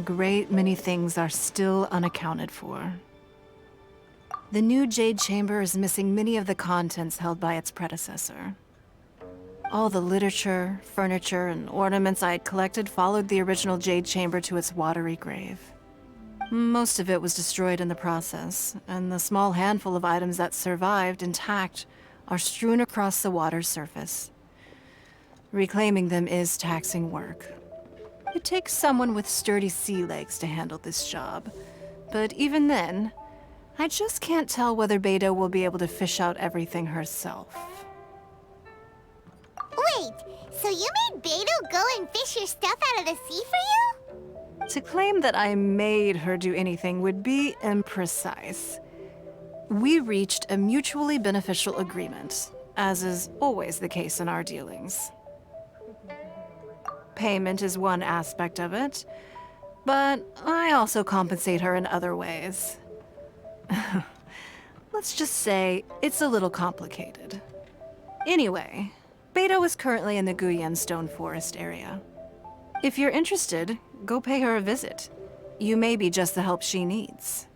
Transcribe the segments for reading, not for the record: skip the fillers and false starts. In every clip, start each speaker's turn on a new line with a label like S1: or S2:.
S1: a great many things are still unaccounted for. The new Jade Chamber is missing many of the contents held by its predecessor. All the literature, furniture, and ornaments I had collected followed the original Jade Chamber to its watery grave. Most of it was destroyed in the process, and the small handful of items that survived intact are strewn across the water's surface. Reclaiming them is taxing work. It takes someone with sturdy sea legs to handle this job, but even then, I just can't tell whether Beta will be able to fish out everything herself.
S2: Wait, so you made Beto go and fish your stuff out of the sea for you?
S1: To claim that I made her do anything would be imprecise. We reached a mutually beneficial agreement, as is always the case in our dealings. Payment is one aspect of it, but I also compensate her in other ways. Let's just say it's a little complicated. Anyway, Beto is currently in the Guyan Stone Forest area. If you're interested, go pay her a visit. You may be just the help she needs.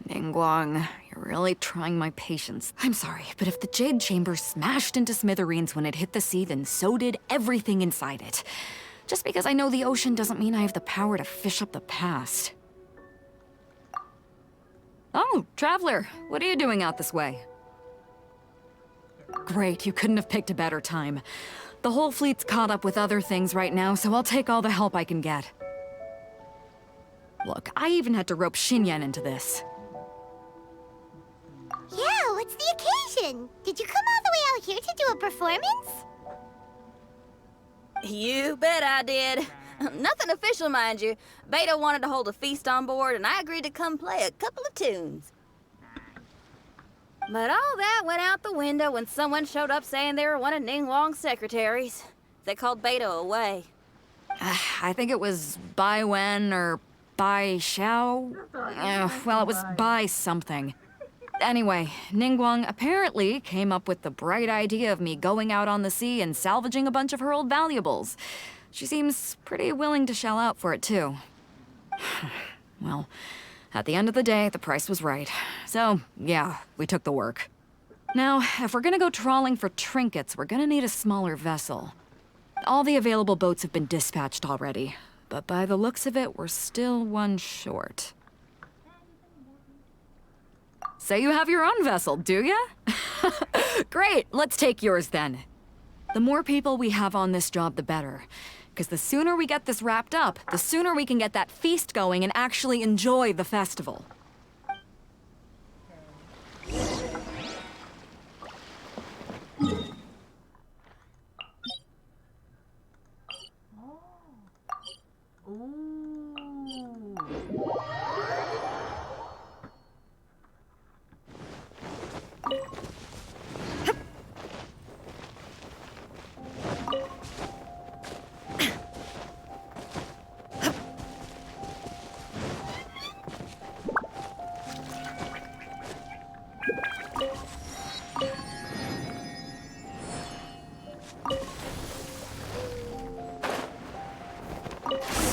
S3: Ningguang, you're really trying my patience. I'm sorry, but if the Jade Chamber smashed into smithereens when it hit the sea, then so did everything inside it. Just because I know the ocean doesn't mean I have the power to fish up the past. Oh, Traveler, what are you doing out this way? Great, you couldn't have picked a better time. The whole fleet's caught up with other things right now, so I'll take all the help I can get. Look, I even had to rope Xinyan into this.
S2: Yeah, what's the occasion? Did you come all the way out here to do a performance?
S4: You bet I did. Nothing official, mind you. Beta wanted to hold a feast on board, and I agreed to come play a couple of tunes. But all that went out the window when someone showed up saying they were one of Ningguang's secretaries. They called Beta away.
S3: I think it was Bai Wen or Bai Xiao. Well, it was Bai something. Anyway, Ningguang apparently came up with the bright idea of me going out on the sea and salvaging a bunch of her old valuables. She seems pretty willing to shell out for it, too. Well, at the end of the day, the price was right. So, yeah, we took the work. Now, if we're gonna go trawling for trinkets, we're gonna need a smaller vessel. All the available boats have been dispatched already, but by the looks of it, we're still one short. So you have your own vessel, do ya? Great, let's take yours then. The more people we have on this job, the better. Because the sooner we get this wrapped up, the sooner we can get that feast going and actually enjoy the festival.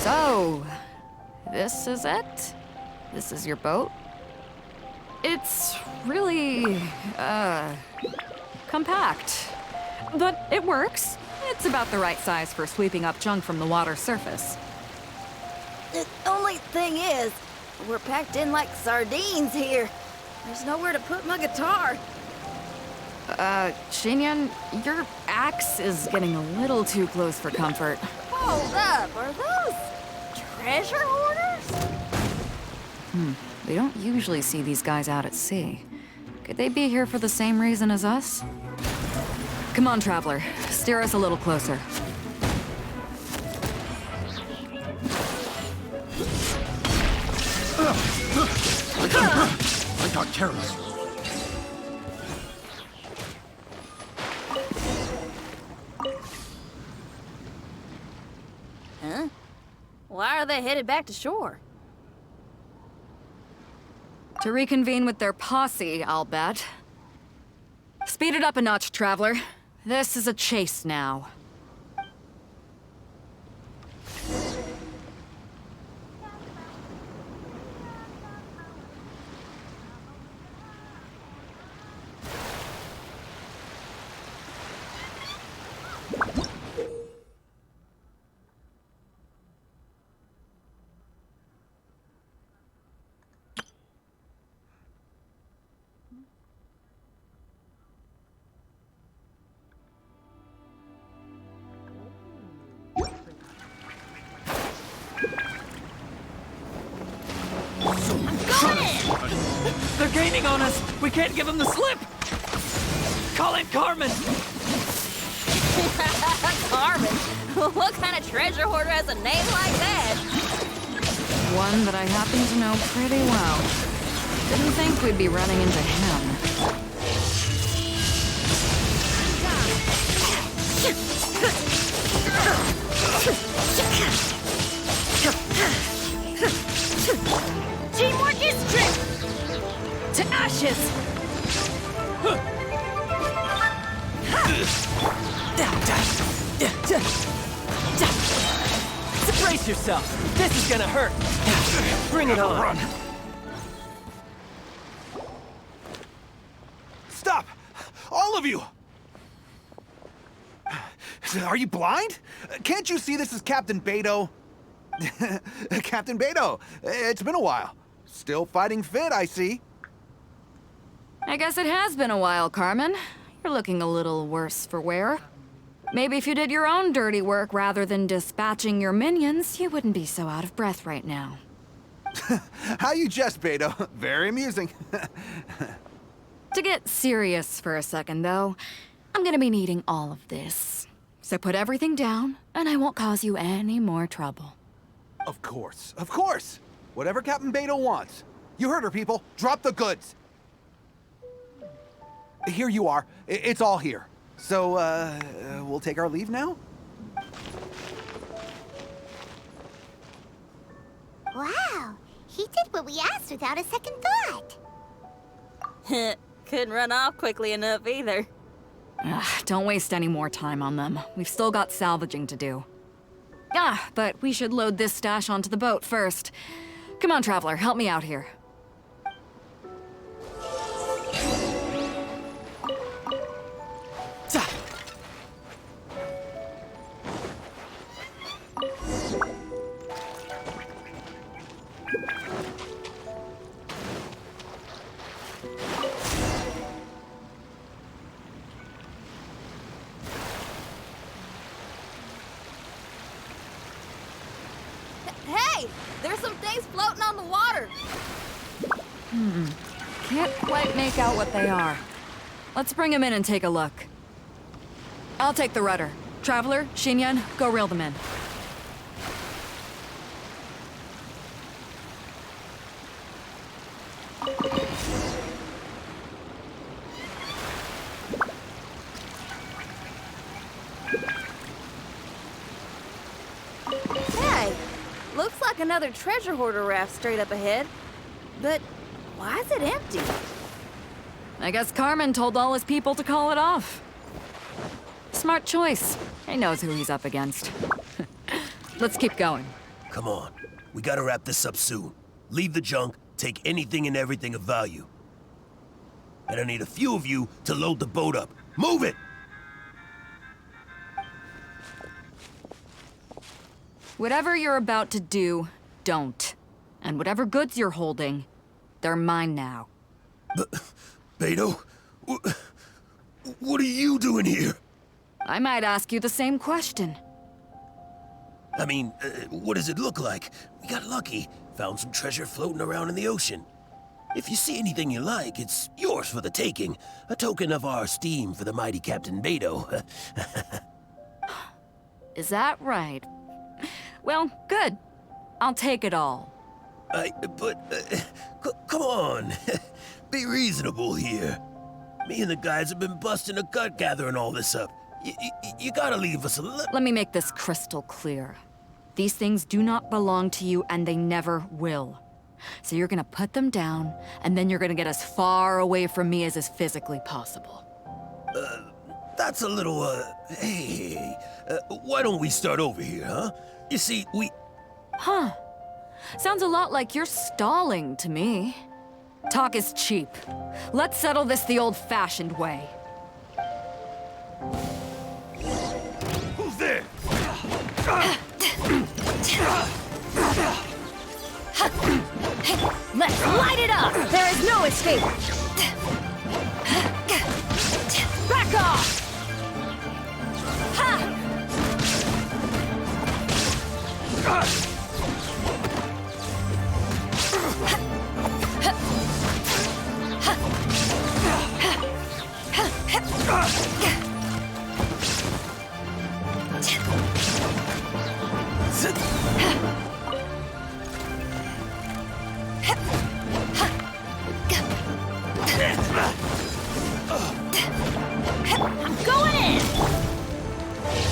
S3: So, this is it? This is your boat? It's really, compact. But it works. It's about the right size for sweeping up junk from the water's surface.
S4: The only thing is, we're packed in like sardines here. There's nowhere to put my guitar.
S3: Xinyan, your axe is getting a little too close for comfort.
S4: Hold up, are those treasure hoarders?
S3: We don't usually see these guys out at sea. Could they be here for the same reason as us? Come on, Traveler. Steer us a little closer.
S5: careless.
S4: Huh? Why are they headed back to shore?
S3: To reconvene with their posse, I'll bet. Speed it up a notch, Traveler. This is a chase now.
S6: They're gaining on us! We can't give them the slip! Call in Carmen!
S4: Carmen? What kind of treasure hoarder has a name like that?
S3: One that I happen to know pretty well. Didn't think we'd be running into him.
S2: Teamwork is strength! To ashes!
S6: Brace yourself! This is gonna hurt! Bring it on!
S5: Run! Stop! All of you! Are you blind? Can't you see this is Captain Beto? Captain Beto, it's been a while. Still fighting fit, I see.
S3: I guess it has been a while, Carmen. You're looking a little worse for wear. Maybe if you did your own dirty work rather than dispatching your minions, you wouldn't be so out of breath right now.
S5: How you jest, Beto. Very amusing.
S3: To get serious for a second, though, I'm gonna be needing all of this. So put everything down, and I won't cause you any more trouble.
S5: Of course, of course. Whatever Captain Beto wants. You heard her, people. Drop the goods. Here you are. It's all here. So, we'll take our leave now?
S2: Wow, he did what we asked without a second thought.
S4: Couldn't run off quickly enough either.
S3: Don't waste any more time on them. We've still got salvaging to do. But we should load this stash onto the boat first. Come on, Traveler, help me out here.
S4: Hey! There's some things floating on the water!
S3: Can't quite make out what they are. Let's bring them in and take a look. I'll take the rudder. Traveler, Xinyan, go reel them in.
S4: Hey! Looks like another treasure hoarder raft straight up ahead. But why is it empty?
S3: I guess Carmen told all his people to call it off. Smart choice. He knows who he's up against. Let's keep going.
S7: Come on. We gotta wrap this up soon. Leave the junk, take anything and everything of value. And I need a few of you to load the boat up. Move it!
S3: Whatever you're about to do, don't. And whatever goods you're holding, they're mine now.
S7: Beto? What are you doing here?
S3: I might ask you the same question.
S7: I mean, what does it look like? We got lucky. Found some treasure floating around in the ocean. If you see anything you like, it's yours for the taking. A token of our esteem for the mighty Captain Beto.
S3: Is that right? Well, good. I'll take it all.
S7: Come on. Be reasonable here. Me and the guys have been busting a gut gathering all this up. You gotta leave us a little...
S3: Let me make this crystal clear. These things do not belong to you, and they never will. So you're gonna put them down, and then you're gonna get as far away from me as is physically possible.
S7: That's a little, hey, why don't we start over here, huh? You see, we...
S3: Huh. Sounds a lot like you're stalling to me. Talk is cheap. Let's settle this the old-fashioned way.
S7: Who's there?
S3: Let's light it up! There is no escape! Back off! Ha! I'm going in!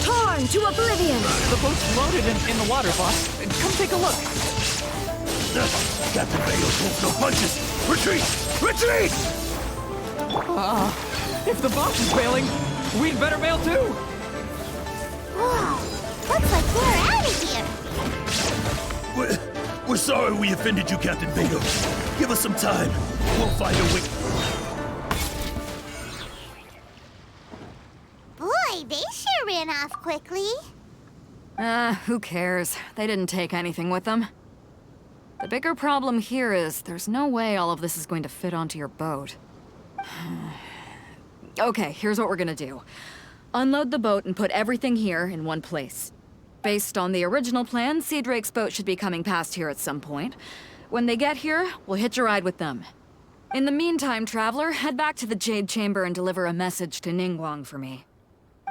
S3: Torn to oblivion!
S6: The boat's loaded in the water, boss. Come take a look.
S7: Captain Bayo pulls no punches! Retreat! Retreat!
S6: If the boss is bailing, we'd better bail too.
S2: Whoa, looks like we're out of here.
S7: We're sorry we offended you, Captain Bayo. Give us some time. We'll find a way.
S2: Boy, they sure ran off quickly.
S3: Who cares? They didn't take anything with them. The bigger problem here is there's no way all of this is going to fit onto your boat. Okay, here's what we're gonna do. Unload the boat and put everything here in one place. Based on the original plan, Sea Drake's boat should be coming past here at some point. When they get here, we'll hitch a ride with them. In the meantime, traveler, head back to the Jade Chamber and deliver a message to Ningguang for me.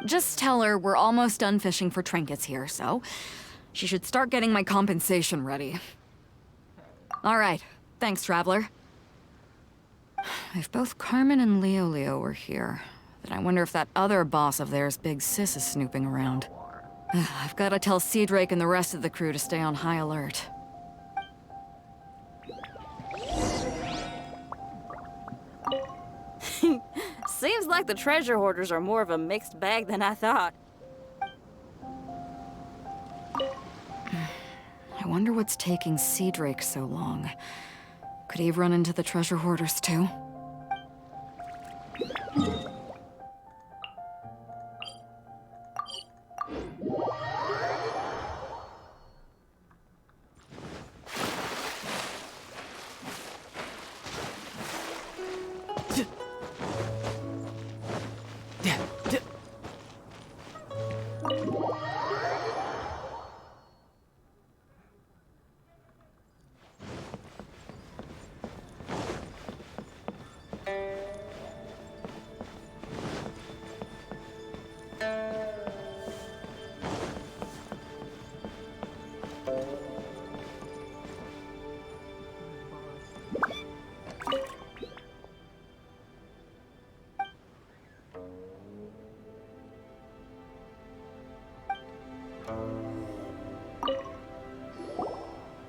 S3: Just tell her we're almost done fishing for trinkets here, so she should start getting my compensation ready. All right, thanks, traveler. If both Carmen and Leo were here, then I wonder if that other boss of theirs, Big Sis, is snooping around. I've got to tell Sea Drake and the rest of the crew to stay on high alert.
S4: Seems like the treasure hoarders are more of a mixed bag than I thought.
S3: I wonder what's taking Sea Drake so long. Could he have run into the treasure hoarders too?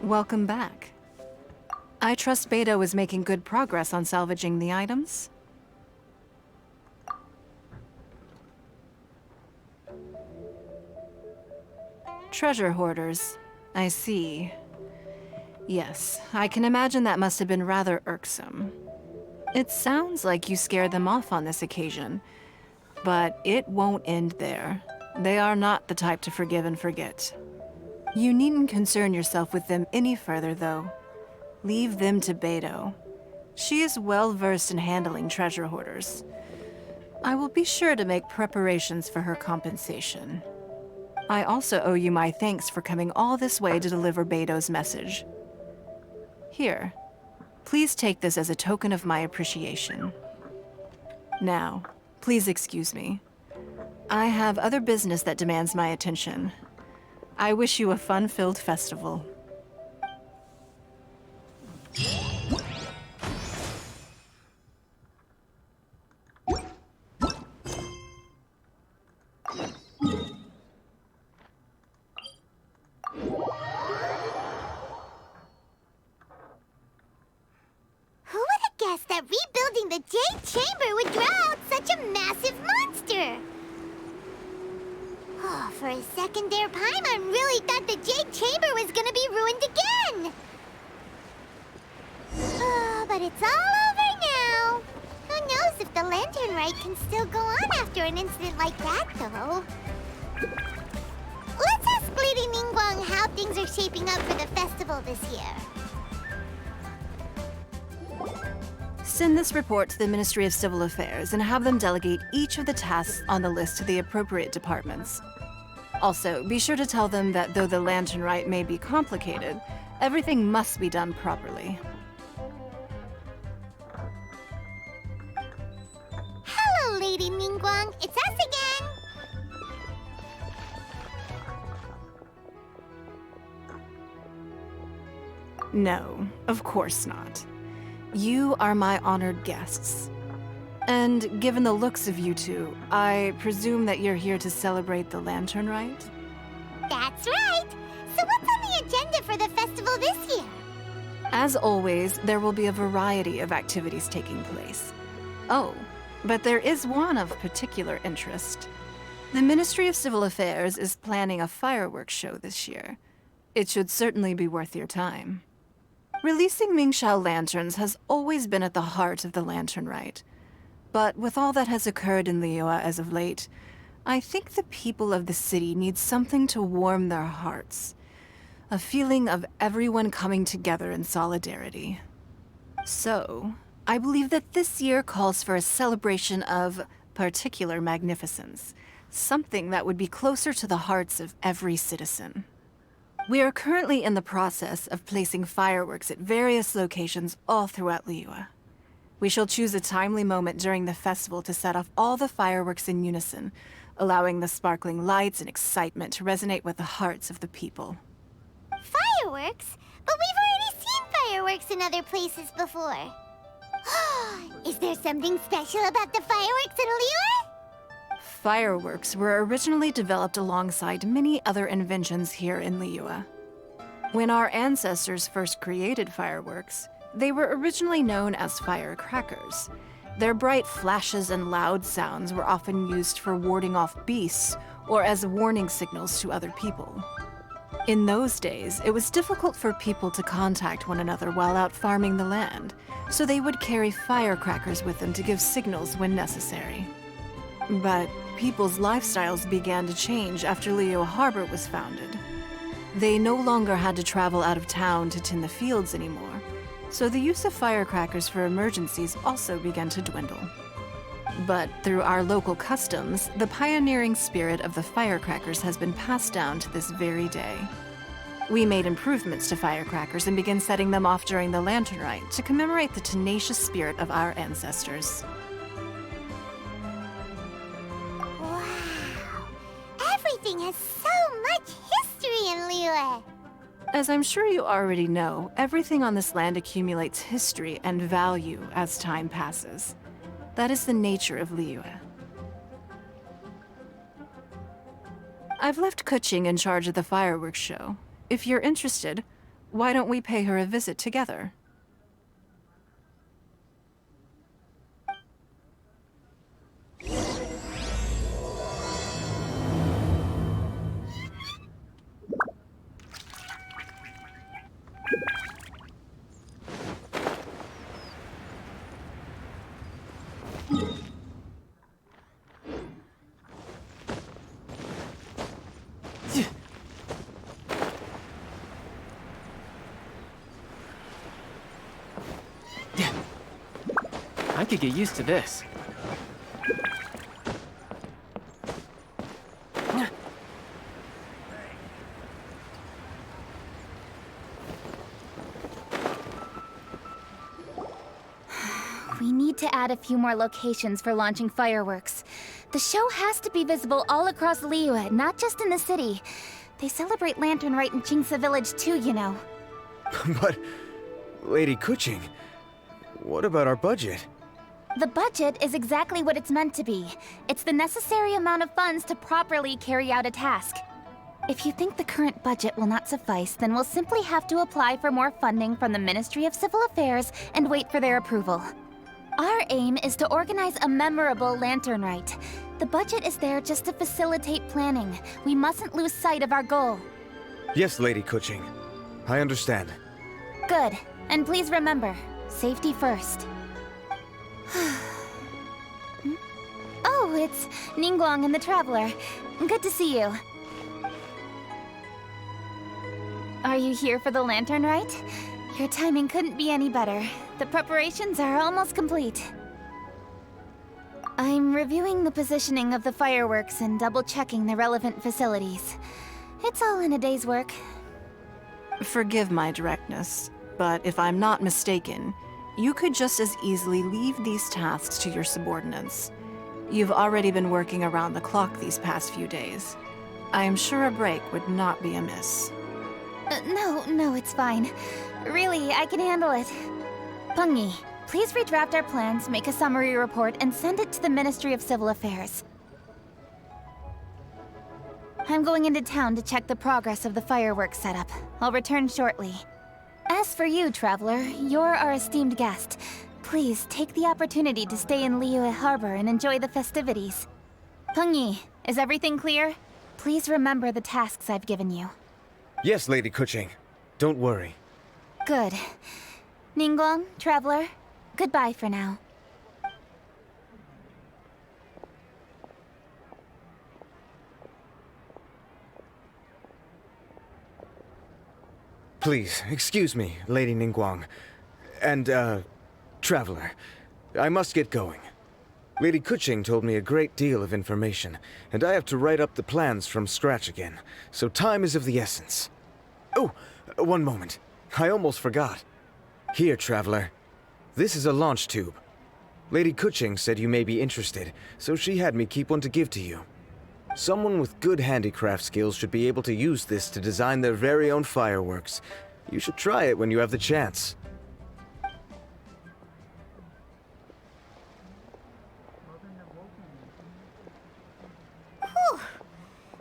S1: Welcome back. I trust Beto is making good progress on salvaging the items. Treasure hoarders. I see. Yes, I can imagine that must have been rather irksome. It sounds like you scared them off on this occasion, but it won't end there. They are not the type to forgive and forget. You needn't concern yourself with them any further, though. Leave them to Beto. She is well-versed in handling treasure hoarders. I will be sure to make preparations for her compensation. I also owe you my thanks for coming all this way to deliver Beto's message. Here, please take this as a token of my appreciation. Now, please excuse me. I have other business that demands my attention. I wish you a fun-filled festival.
S2: Well, guessed that rebuilding the Jade Chamber would draw out such a massive monster. Oh, for a second there, Paimon really thought the Jade Chamber was gonna be ruined again. Oh, but it's all over now. Who knows if the lantern rite can still go on after an incident like that, though. Let's ask Lady Ningguang how things are shaping up for the festival this year.
S1: Send this report to the Ministry of Civil Affairs and have them delegate each of the tasks on the list to the appropriate departments. Also, be sure to tell them that though the lantern rite may be complicated, everything must be done properly.
S2: Hello, Lady Ningguang. It's us again.
S1: No, of course not. You are my honored guests. And given the looks of you two, I presume that you're here to celebrate the lantern rite?
S2: That's right. So what's on the agenda for the festival this year?
S1: As always, there will be a variety of activities taking place. Oh, but there is one of particular interest. The Ministry of Civil Affairs is planning a fireworks show this year. It should certainly be worth your time. Releasing Mingxiao lanterns has always been at the heart of the lantern rite. But with all that has occurred in Liyue as of late, I think the people of the city need something to warm their hearts. A feeling of everyone coming together in solidarity. So, I believe that this year calls for a celebration of particular magnificence. Something that would be closer to the hearts of every citizen. We are currently in the process of placing fireworks at various locations all throughout Liyue. We shall choose a timely moment during the festival to set off all the fireworks in unison, allowing the sparkling lights and excitement to resonate with the hearts of the people.
S2: Fireworks? But we've already seen fireworks in other places before. Is there something special about the fireworks in Liyue?
S1: Fireworks were originally developed alongside many other inventions here in Liyue. When our ancestors first created fireworks, they were originally known as firecrackers. Their bright flashes and loud sounds were often used for warding off beasts or as warning signals to other people. In those days, it was difficult for people to contact one another while out farming the land, so they would carry firecrackers with them to give signals when necessary. But people's lifestyles began to change after Liyue Harbor was founded. They no longer had to travel out of town to tend the fields anymore, so the use of firecrackers for emergencies also began to dwindle. But through our local customs, the pioneering spirit of the firecrackers has been passed down to this very day. We made improvements to firecrackers and began setting them off during the lantern rite to commemorate the tenacious spirit of our ancestors.
S2: Wow. Everything has so much history in Liyue.
S1: As I'm sure you already know, everything on this land accumulates history and value as time passes. That is the nature of Liyue. I've left Kuching in charge of the fireworks show. If you're interested, why don't we pay her a visit together?
S6: I could get used to this.
S8: We need to add a few more locations for launching fireworks. The show has to be visible all across Liyue, not just in the city. They celebrate Lantern Rite in Jingsa Village too, you know.
S9: But, Lady Kuching, what about our budget?
S8: The budget is exactly what it's meant to be. It's the necessary amount of funds to properly carry out a task. If you think the current budget will not suffice, then we'll simply have to apply for more funding from the Ministry of Civil Affairs and wait for their approval. Our aim is to organize a memorable lantern rite. The budget is there just to facilitate planning. We mustn't lose sight of our goal.
S9: Yes, Lady Kuching. I understand.
S8: Good. And please remember, safety first. Oh, it's Ningguang and the Traveler. Good to see you. Are you here for the lantern rite? Your timing couldn't be any better. The preparations are almost complete. I'm reviewing the positioning of the fireworks and double-checking the relevant facilities. It's all in a day's work.
S1: Forgive my directness, but if I'm not mistaken, you could just as easily leave these tasks to your subordinates. You've already been working around the clock these past few days. I am sure a break would not be amiss.
S8: No, it's fine. Really, I can handle it. Pungi, please redraft our plans, make a summary report, and send it to the Ministry of Civil Affairs. I'm going into town to check the progress of the fireworks setup. I'll return shortly. As for you, Traveler, you're our esteemed guest. Please take the opportunity to stay in Liyue Harbor and enjoy the festivities. Pungi, is everything clear? Please remember the tasks I've given you.
S9: Yes, Lady Kuching. Don't worry.
S8: Good. Ningguang, Traveler, goodbye for now.
S9: Please, excuse me, Lady Ningguang. And, Traveler. I must get going. Lady Kuching told me a great deal of information, and I have to write up the plans from scratch again, so time is of the essence. Oh, one moment. I almost forgot. Here, Traveler. This is a launch tube. Lady Kuching said you may be interested, so she had me keep one to give to you. Someone with good handicraft skills should be able to use this to design their very own fireworks. You should try it when you have the chance.
S2: Whew.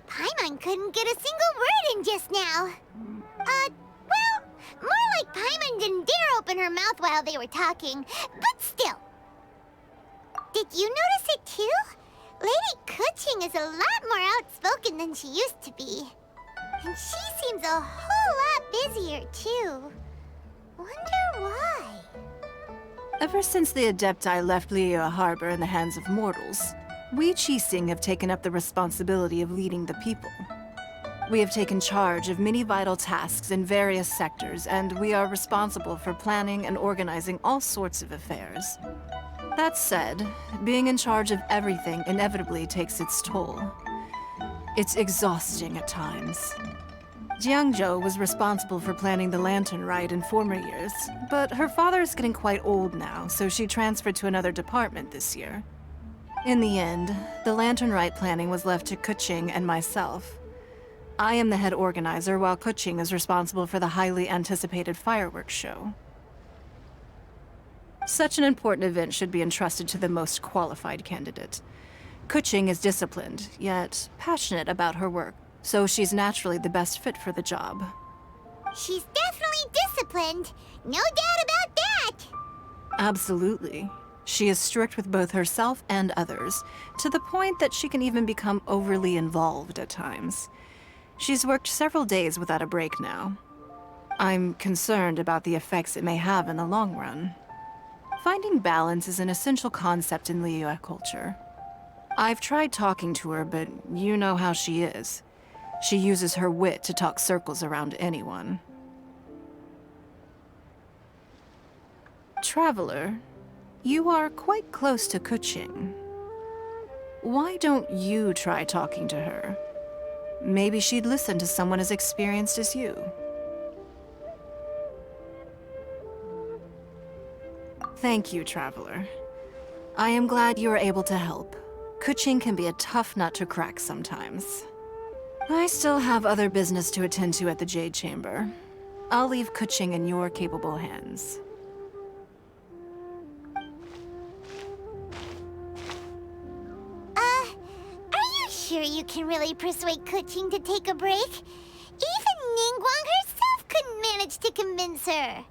S2: Paimon couldn't get a single word in just now. Well, more like Paimon didn't dare open her mouth while they were talking, but still. Did you notice it too? Lady Kuching is a lot more outspoken than she used to be. And she seems a whole lot busier too. Wonder why?
S1: Ever since the Adepti left Liyue Harbor in the hands of mortals, we Qixing have taken up the responsibility of leading the people. We have taken charge of many vital tasks in various sectors, and we are responsible for planning and organizing all sorts of affairs. That said, being in charge of everything inevitably takes its toll. It's exhausting at times. Jiangzhou was responsible for planning the lantern rite in former years, but her father is getting quite old now, so she transferred to another department this year. In the end, the lantern rite planning was left to Kuching and myself. I am the head organizer, while Kuching is responsible for the highly anticipated fireworks show. Such an important event should be entrusted to the most qualified candidate. Kuching is disciplined, yet passionate about her work, so she's naturally the best fit for the job.
S2: She's definitely disciplined. No doubt about that.
S1: Absolutely. She is strict with both herself and others, to the point that she can even become overly involved at times. She's worked several days without a break now. I'm concerned about the effects it may have in the long run. Finding balance is an essential concept in Liyue culture. I've tried talking to her, but you know how she is. She uses her wit to talk circles around anyone. Traveler, you are quite close to Kuching. Why don't you try talking to her? Maybe she'd listen to someone as experienced as you. Thank you, Traveler. I am glad you were able to help. Kuching can be a tough nut to crack sometimes. I still have other business to attend to at the Jade Chamber. I'll leave Kuching in your capable hands.
S2: Are you sure sure you can really persuade Kuching to take a break. Even Ningguang herself couldn't manage to convince her.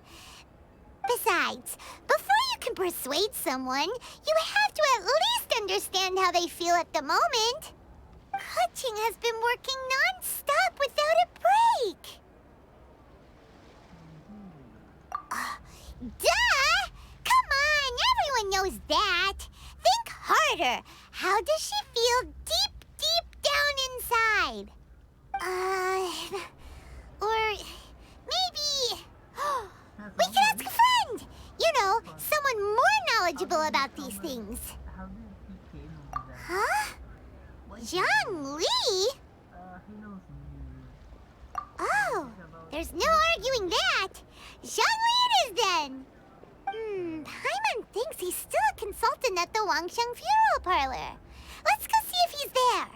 S2: Besides, before you can persuade someone, you have to at least understand how they feel at the moment. Kuching has been working non-stop without a break. Duh! Come on, everyone knows that. Think harder. How does she feel deep, deep down inside? Or maybe... we can ask a friend! You know, someone more knowledgeable about these things. Huh? Zhang Li? Oh, there's no arguing that. Zhang Li it is then. Paimon thinks he's still a consultant at the Wangsheng Funeral Parlor. Let's go see if he's there.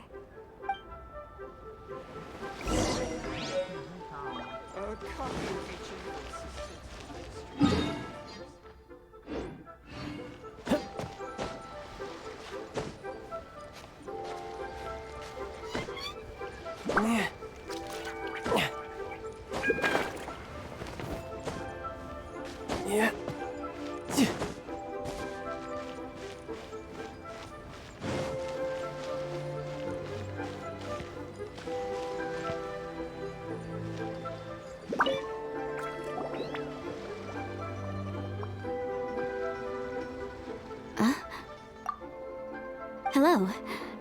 S10: Hello.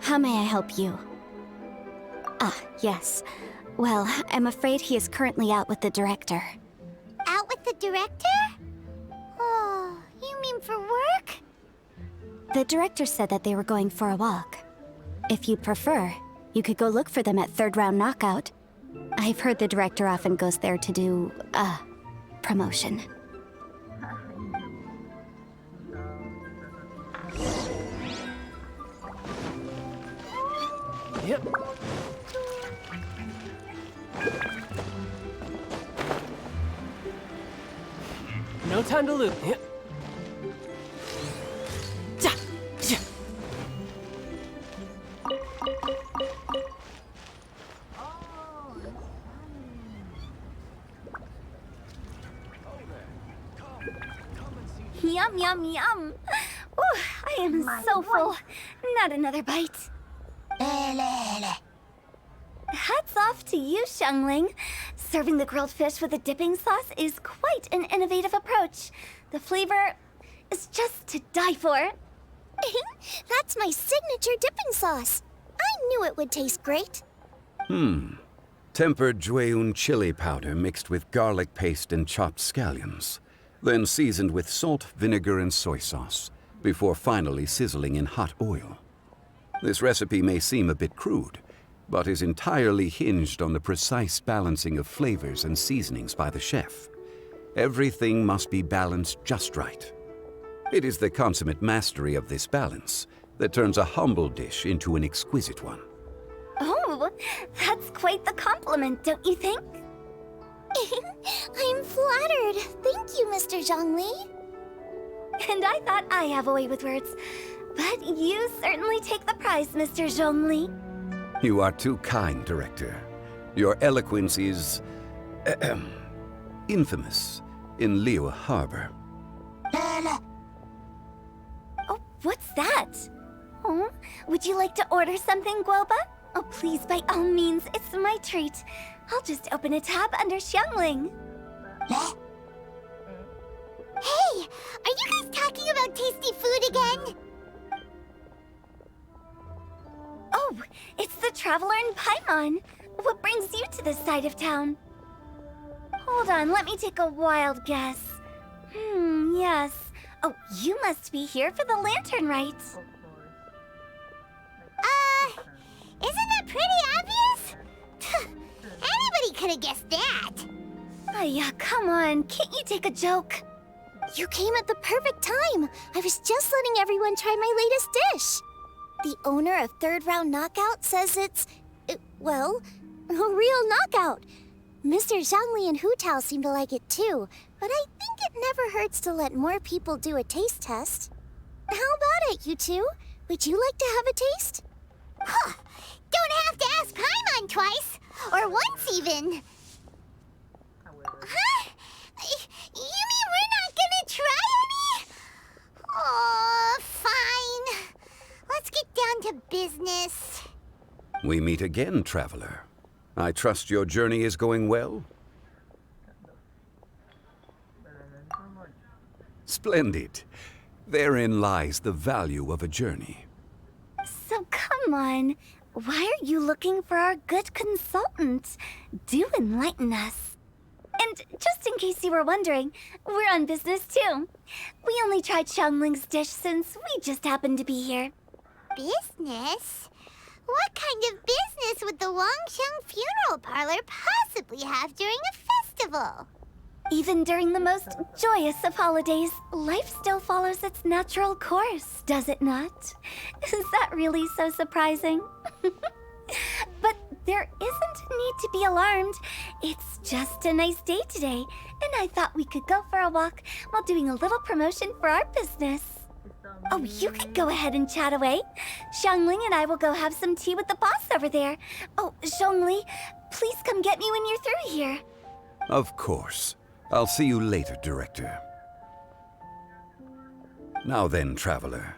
S10: How may I help you? Ah, yes. Well, I'm afraid he is currently out with the director.
S2: Out with the director? Oh, you mean for work?
S10: The director said that they were going for a walk. If you'd prefer, you could go look for them at third round knockout. I've heard the director often goes there to do, promotion.
S6: Yep. No time to lose. Yep.
S10: Yum, yum, yum. Ooh, I am so full. Not another bite. Hats off to you, Xiangling. Serving the grilled fish with a dipping sauce is quite an innovative approach. The flavor is just to die for.
S2: That's my signature dipping sauce. I knew it would taste great.
S11: Tempered Jueyun chili powder mixed with garlic paste and chopped scallions, then seasoned with salt, vinegar, and soy sauce, before finally sizzling in hot oil. This recipe may seem a bit crude, but is entirely hinged on the precise balancing of flavors and seasonings by the chef. Everything must be balanced just right. It is the consummate mastery of this balance that turns a humble dish into an exquisite one.
S10: Oh, that's quite the compliment, don't you think?
S2: I'm flattered. Thank you, Mr. Zhongli.
S10: And I thought I have a way with words. But you certainly take the prize, Mr. Zhongli.
S11: You are too kind, Director. Your eloquence is... infamous in Liyue Harbor.
S10: Oh, what's that? Oh, would you like to order something, Guoba? Oh, please, by all means, it's my treat. I'll just open a tab under Xiangling.
S2: Hey, are you guys talking about tasty food again?
S10: Oh, it's the Traveler in Paimon. What brings you to this side of town? Hold on, let me take a wild guess. Yes. Oh, you must be here for the lantern rite.
S2: Isn't that pretty obvious? Anybody could have guessed that.
S10: Yeah, come on, can't you take a joke?
S2: You came at the perfect time. I was just letting everyone try my latest dish. The owner of Third Round Knockout says it's, well, a real knockout. Mr. Zhangli and Hu Tao seem to like it too, but I think it never hurts to let more people do a taste test. How about it, you two? Would you like to have a taste? Huh. don't have to ask Paimon twice. Or once even. Huh? You mean we're not gonna try any? Oh, fine. Let's get down to business.
S11: We meet again, traveler. I trust your journey is going well? Splendid. Therein lies the value of a journey.
S10: So come on. Why are you looking for our good consultant? Do enlighten us. And just in case you were wondering, we're on business too. We only tried Xiangling's dish since we just happened to be here.
S2: Business? What kind of business would the Wangsheng funeral parlor possibly have during a festival?
S10: Even during the most joyous of holidays, life still follows its natural course, does it not? Is that really so surprising? But there isn't a need to be alarmed. It's just a nice day today, and I thought we could go for a walk while doing a little promotion for our business. Oh, you could go ahead and chat away. Xiangling and I will go have some tea with the boss over there. Oh, Zhongli, please come get me when you're through here.
S11: Of course. I'll see you later, Director. Now then, traveler,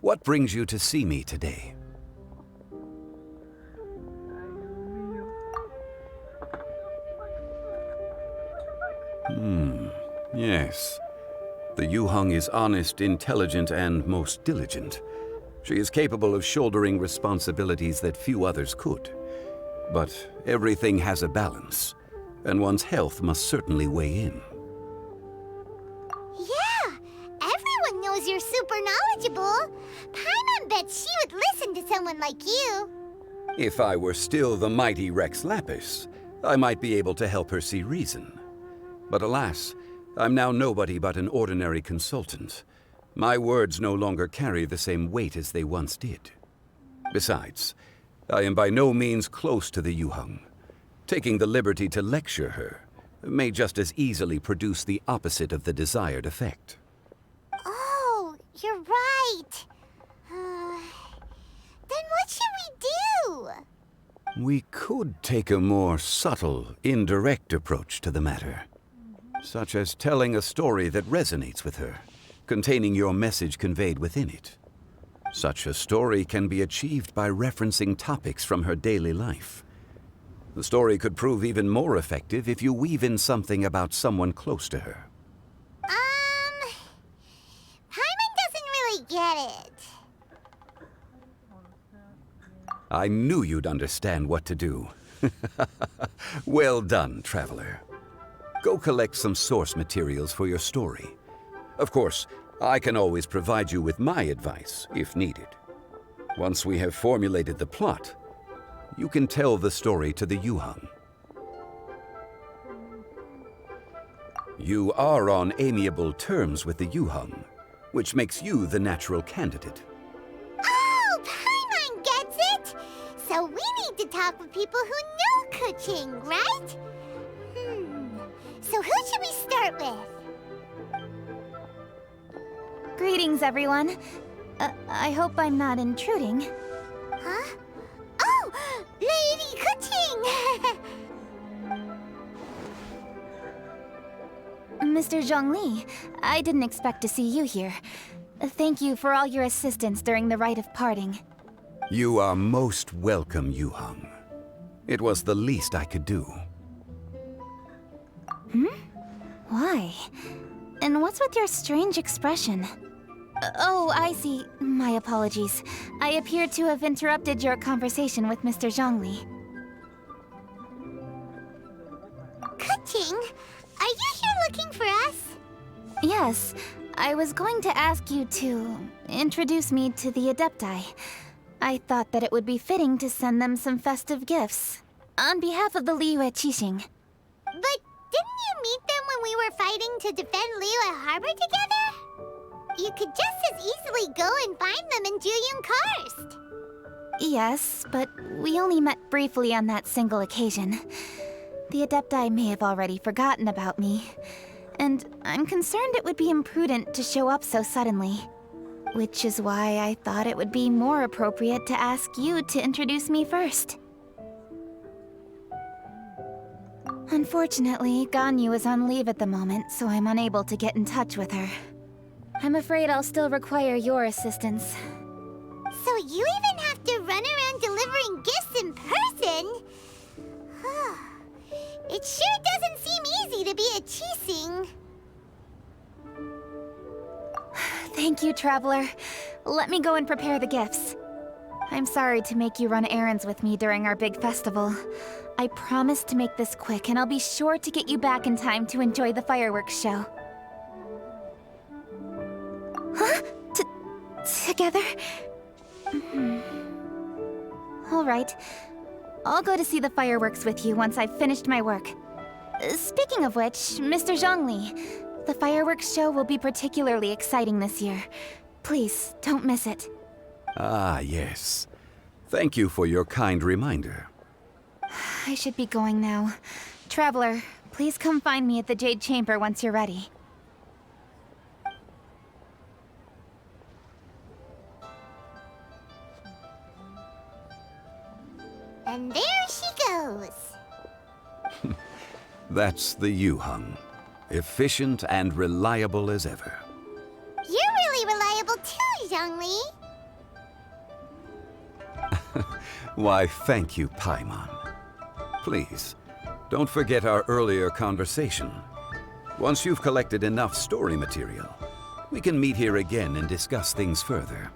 S11: what brings you to see me today? Yes. The Yuheng is honest, intelligent, and most diligent. She is capable of shouldering responsibilities that few others could. But everything has a balance, and one's health must certainly weigh in.
S2: Yeah, everyone knows you're super knowledgeable. Paimon bets she would listen to someone like you.
S11: If I were still the mighty Rex Lapis, I might be able to help her see reason. But alas, I'm now nobody but an ordinary consultant. My words no longer carry the same weight as they once did. Besides, I am by no means close to the Yuheng. Taking the liberty to lecture her may just as easily produce the opposite of the desired effect.
S2: Oh, you're right. Then what should we do?
S11: We could take a more subtle, indirect approach to the matter. Such as telling a story that resonates with her, containing your message conveyed within it. Such a story can be achieved by referencing topics from her daily life. The story could prove even more effective if you weave in something about someone close to her.
S2: Paimon doesn't really get it.
S11: I knew you'd understand what to do. Well done, traveler. Go collect some source materials for your story. Of course, I can always provide you with my advice, if needed. Once we have formulated the plot, you can tell the story to the Yuheng. You are on amiable terms with the Yuheng, which makes you the natural candidate.
S2: Oh, Paimon gets it! So we need to talk with people who know Kuching, right? So who should we start with?
S8: Greetings, everyone. I hope I'm not intruding.
S2: Huh? Oh! Lady Kuching!
S8: Mr. Zhongli, I didn't expect to see you here. Thank you for all your assistance during the rite of parting.
S11: You are most welcome, Yuheng. It was the least I could do.
S8: Why? And what's with your strange expression? Oh, I see. My apologies. I appear to have interrupted your conversation with Mr. Zhongli.
S2: Kuching, are you here looking for us?
S8: Yes, I was going to ask you to introduce me to the Adepti. I thought that it would be fitting to send them some festive gifts. On behalf of the Liyue Qixing.
S2: But didn't you meet them when we were fighting to defend Liyue Harbor together? You could just as easily go and find them in Juyun Karst.
S8: Yes, but we only met briefly on that single occasion. The Adepti may have already forgotten about me, and I'm concerned it would be imprudent to show up so suddenly. Which is why I thought it would be more appropriate to ask you to introduce me first. Unfortunately, Ganyu is on leave at the moment, so I'm unable to get in touch with her. I'm afraid I'll still require your assistance.
S2: So you even have to run around delivering gifts in person? It sure doesn't seem easy to be a Chising.
S8: Thank you, Traveler. Let me go and prepare the gifts. I'm sorry to make you run errands with me during our big festival. I promise to make this quick, and I'll be sure to get you back in time to enjoy the fireworks show. Huh? Together? All right. I'll go to see the fireworks with you once I've finished my work. Speaking of which, Mr. Zhongli, the fireworks show will be particularly exciting this year. Please, don't miss it.
S11: Ah, yes. Thank you for your kind reminder.
S8: I should be going now. Traveler, please come find me at the Jade Chamber once you're ready.
S2: And there she goes.
S11: That's the Yuheng. Efficient and reliable as ever.
S2: You're really reliable too, Zhongli.
S11: Why, thank you, Paimon. Please, don't forget our earlier conversation. Once you've collected enough story material, we can meet here again and discuss things further.